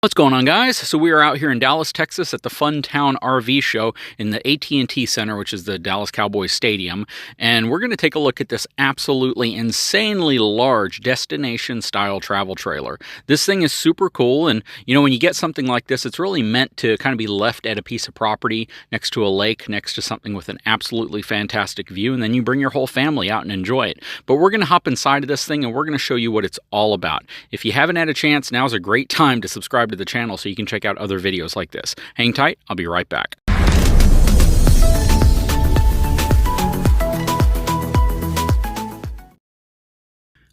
What's going on, guys? So we are out here in Dallas, Texas at the Fun Town RV show in the AT&T Center, which is the Dallas Cowboys Stadium, and we're going to take a look at this absolutely insanely large destination-style travel trailer. This thing is super cool, and you know, when you get something like this, it's really meant to kind of be left at a piece of property next to a lake, next to something with an absolutely fantastic view, and then you bring your whole family out and enjoy it. But we're going to hop inside of this thing, and we're going to show you what it's all about. If you haven't had a chance, now's a great time to subscribe to the channel so you can check out other videos like this. Hang tight, I'll be right back.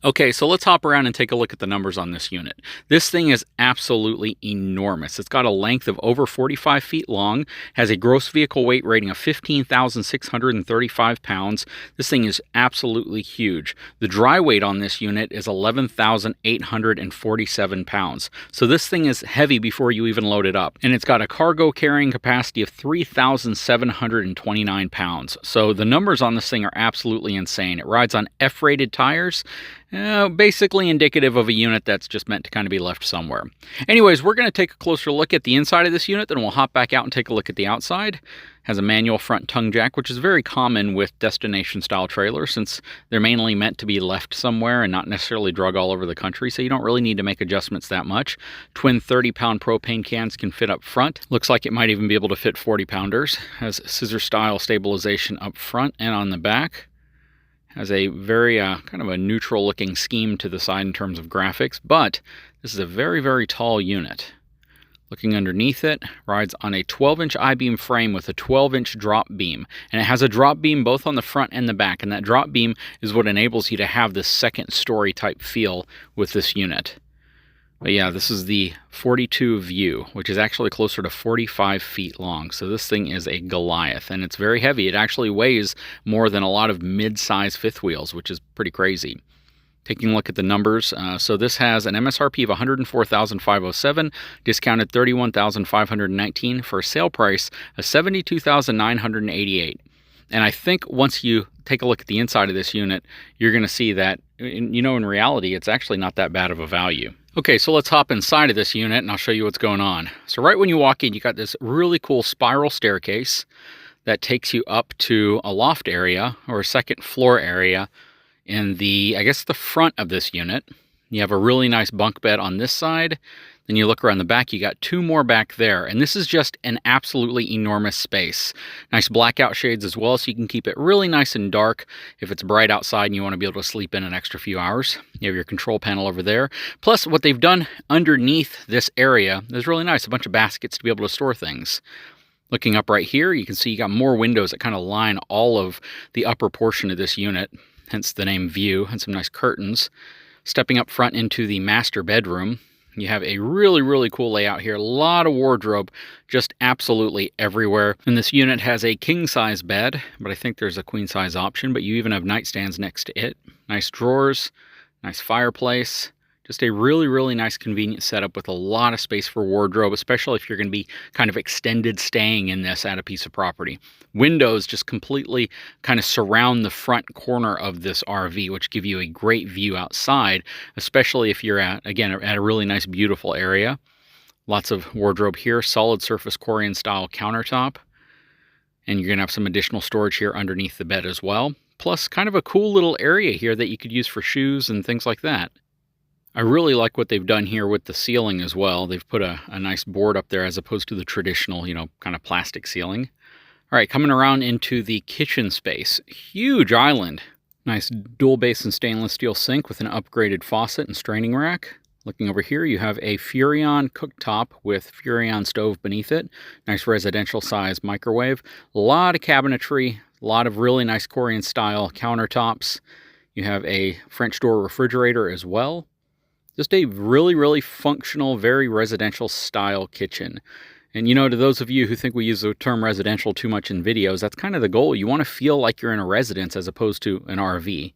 Okay, so let's hop around and take a look at the numbers on this unit. This thing is absolutely enormous. It's got a length of over 45 feet long, has a gross vehicle weight rating of 15,635 pounds. This thing is absolutely huge. The dry weight on this unit is 11,847 pounds. So this thing is heavy before you even load it up. And it's got a cargo carrying capacity of 3,729 pounds. So the numbers on this thing are absolutely insane. It rides on F-rated tires. Basically indicative of a unit that's just meant to kind of be left somewhere. Anyways, we're going to take a closer look at the inside of this unit, then we'll hop back out and take a look at the outside. It has a manual front tongue jack, which is very common with destination style trailers since they're mainly meant to be left somewhere and not necessarily drug all over the country, so you don't really need to make adjustments that much. Twin 30-pound propane cans can fit up front. Looks like it might even be able to fit 40-pounders. Has scissor style stabilization up front and on the back. Has a very kind of a neutral looking scheme to the side in terms of graphics, but this is a very, very tall unit. Looking underneath it, rides on a 12-inch I-beam frame with a 12-inch drop beam. And it has a drop beam both on the front and the back, and that drop beam is what enables you to have this second story type feel with this unit. But yeah, this is the 42 view, which is actually closer to 45 feet long. So this thing is a Goliath, and it's very heavy. It actually weighs more than a lot of mid-size fifth wheels, which is pretty crazy. Taking a look at the numbers, so this has an MSRP of $104,507, discounted $31,519 for a sale price of $72,988. And I think once you take a look at the inside of this unit, you're going to see that, you know, in reality, it's actually not that bad of a value. Okay, so let's hop inside of this unit and I'll show you what's going on. So right when you walk in, you got this really cool spiral staircase that takes you up to a loft area or a second floor area in the, I guess, the front of this unit. You have a really nice bunk bed on this side. Then you look around the back, you got two more back there. And this is just an absolutely enormous space. Nice blackout shades as well, so you can keep it really nice and dark if it's bright outside and you want to be able to sleep in an extra few hours. You have your control panel over there. Plus, what they've done underneath this area is really nice. A bunch of baskets to be able to store things. Looking up right here, you can see you got more windows that kind of line all of the upper portion of this unit, hence the name View, and some nice curtains. Stepping up front into the master bedroom, you have a really, really cool layout here. A lot of wardrobe just absolutely everywhere. And this unit has a king-size bed, but I think there's a queen-size option, but you even have nightstands next to it. Nice drawers, nice fireplace. Just a really, really nice convenient setup with a lot of space for wardrobe, especially if you're going to be kind of extended staying in this at a piece of property. Windows just completely kind of surround the front corner of this RV, which give you a great view outside, especially if you're at, again, at a really nice, beautiful area. Lots of wardrobe here, solid surface Korean style countertop. And you're going to have some additional storage here underneath the bed as well. Plus kind of a cool little area here that you could use for shoes and things like that. I really like what they've done here with the ceiling as well. They've put a nice board up there as opposed to the traditional, you know, kind of plastic ceiling. All right, coming around into the kitchen space. Huge island. Nice dual basin stainless steel sink with an upgraded faucet and straining rack. Looking over here, you have a Furrion cooktop with Furrion stove beneath it. Nice residential size microwave. A lot of cabinetry, a lot of really nice Korean style countertops. You have a French door refrigerator as well. Just a really, really functional, very residential style kitchen. And you know, to those of you who think we use the term residential too much in videos, that's kind of the goal. You want to feel like you're in a residence as opposed to an RV.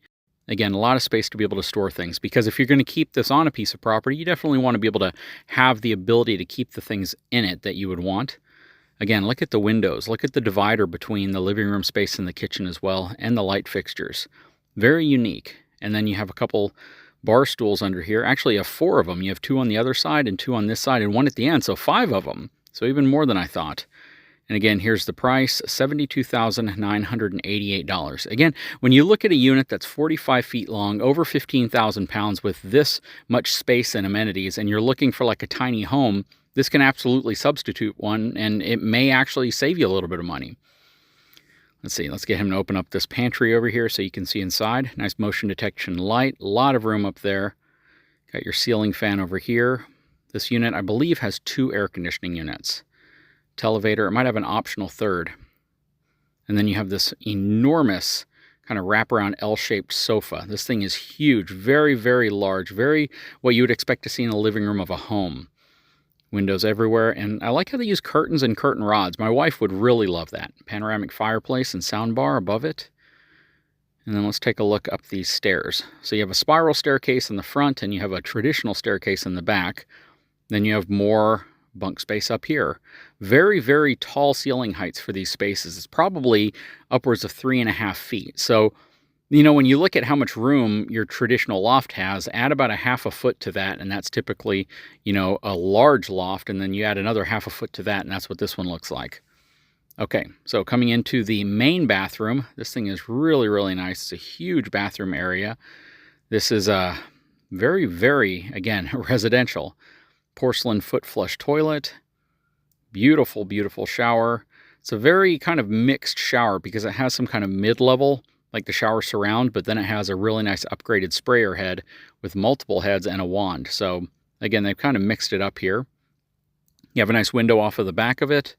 Again, a lot of space to be able to store things, because if you're going to keep this on a piece of property, you definitely want to be able to have the ability to keep the things in it that you would want. Again, look at the windows. Look at the divider between the living room space and the kitchen as well, and the light fixtures. Very unique. And then you have a couple bar stools under here. Actually, you have 4 of them. You have 2 on the other side and 2 on this side and 1 at the end, so 5 of them. So even more than I thought. And again, here's the price, $72,988. Again, when you look at a unit that's 45 feet long, over 15,000 pounds with this much space and amenities, and you're looking for like a tiny home, this can absolutely substitute one, and it may actually save you a little bit of money. Let's see, let's get him to open up this pantry over here so you can see inside. Nice motion detection light, a lot of room up there. Got your ceiling fan over here. This unit, I believe, has 2 air conditioning units. Televator, it might have an optional 3rd. And then you have this enormous kind of wraparound L-shaped sofa. This thing is huge, very, very large, very what you would expect to see in the living room of a home. Windows everywhere, and I like how they use curtains and curtain rods. My wife would really love that. Panoramic fireplace and sound bar above it. And then let's take a look up these stairs. So you have a spiral staircase in the front, and you have a traditional staircase in the back. Then you have more bunk space up here. Very, very tall ceiling heights for these spaces. It's probably upwards of 3.5 feet. So, you know, when you look at how much room your traditional loft has, add about a 1/2 foot to that, and that's typically, you know, a large loft, and then you add another 1/2 foot to that, and that's what this one looks like. Okay, so coming into the main bathroom, this thing is really, really nice. It's a huge bathroom area. This is a very, very, again, residential. Porcelain foot flush toilet. Beautiful, beautiful shower. It's a very kind of mixed shower because it has some kind of mid-level, like the shower surround, but then it has a really nice upgraded sprayer head with multiple heads and a wand. So again, they've kind of mixed it up here. You have a nice window off of the back of it.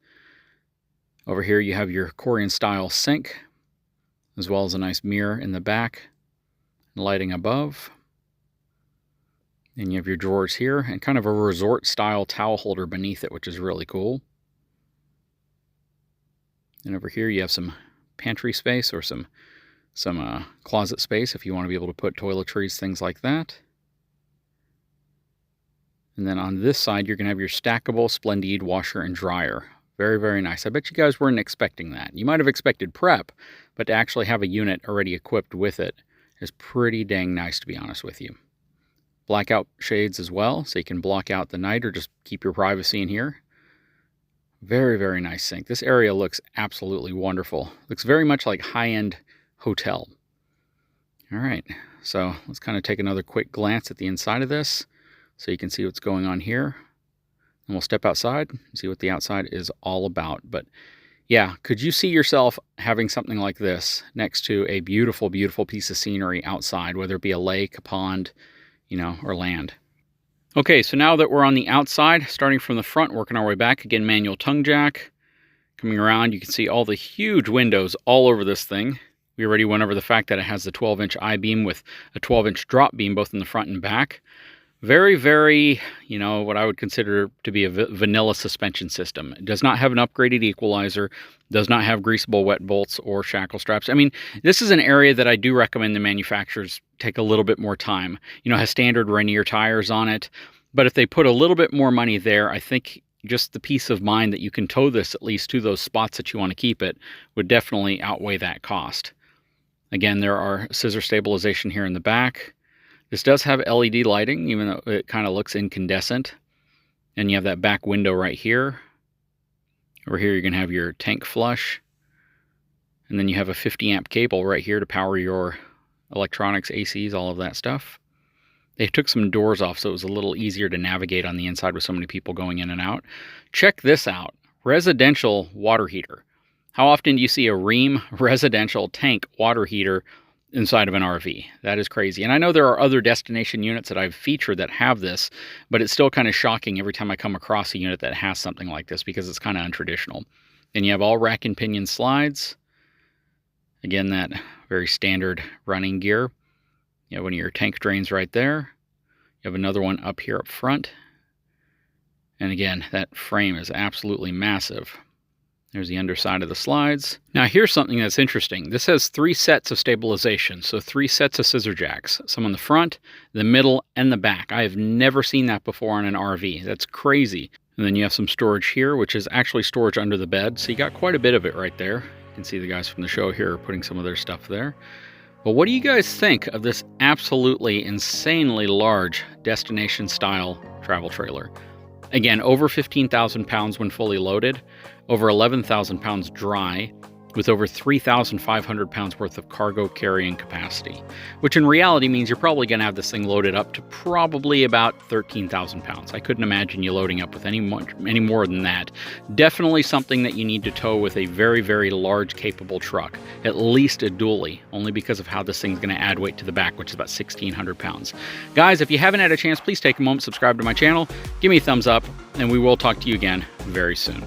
Over here you have your Korean style sink, as well as a nice mirror in the back, lighting above. And you have your drawers here, and kind of a resort style towel holder beneath it, which is really cool. And over here you have some pantry space or some closet space if you want to be able to put toiletries, things like that. And then on this side, you're going to have your stackable Splendide washer and dryer. Very, very nice. I bet you guys weren't expecting that. You might have expected prep, but to actually have a unit already equipped with it is pretty dang nice, to be honest with you. Blackout shades as well, so you can block out the night or just keep your privacy in here. Very, very nice sink. This area looks absolutely wonderful. Looks very much like high-end hotel. All right, so let's kind of take another quick glance at the inside of this so you can see what's going on here. And we'll step outside and see what the outside is all about. But yeah, could you see yourself having something like this next to a beautiful, beautiful piece of scenery outside, whether it be a lake, a pond, you know, or land? Okay, so now that we're on the outside, starting from the front, working our way back, again, manual tongue jack. Coming around, you can see all the huge windows all over this thing. We already went over the fact that it has the 12-inch I-beam with a 12-inch drop beam, both in the front and back. Very, very, you know, what I would consider to be a vanilla suspension system. It does not have an upgraded equalizer, does not have greasable wet bolts or shackle straps. I mean, this is an area that I do recommend the manufacturers take a little bit more time. You know, it has standard Rainier tires on it, but if they put a little bit more money there, I think just the peace of mind that you can tow this at least to those spots that you want to keep it would definitely outweigh that cost. Again, there are scissor stabilization here in the back. This does have LED lighting, even though it kind of looks incandescent. And you have that back window right here. Over here, you're going to have your tank flush. And then you have a 50 amp cable right here to power your electronics, ACs, all of that stuff. They took some doors off, so it was a little easier to navigate on the inside with so many people going in and out. Check this out. Residential water heater. How often do you see a Rheem residential tank water heater inside of an RV? That is crazy. And I know there are other destination units that I've featured that have this, but it's still kind of shocking every time I come across a unit that has something like this because it's kind of untraditional. Then you have all rack and pinion slides. Again, that very standard running gear. You have one of your tank drains right there. You have another one up here up front. And again, that frame is absolutely massive. There's the underside of the slides. Now here's something that's interesting. This has 3 sets of stabilization, so 3 sets of scissor jacks. Some on the front, the middle, and the back. I have never seen that before on an RV. That's crazy. And then you have some storage here, which is actually storage under the bed. So you got quite a bit of it right there. You can see the guys from the show here are putting some of their stuff there. But what do you guys think of this absolutely insanely large destination-style travel trailer? Again, over 15,000 pounds when fully loaded, over 11,000 pounds dry, with over 3,500 pounds worth of cargo carrying capacity, which in reality means you're probably going to have this thing loaded up to probably about 13,000 pounds. I couldn't imagine you loading up with any more than that. Definitely something that you need to tow with a very, very large capable truck, at least a dually, only because of how this thing's going to add weight to the back, which is about 1,600 pounds. Guys, if you haven't had a chance, please take a moment, subscribe to my channel, give me a thumbs up, and we will talk to you again very soon.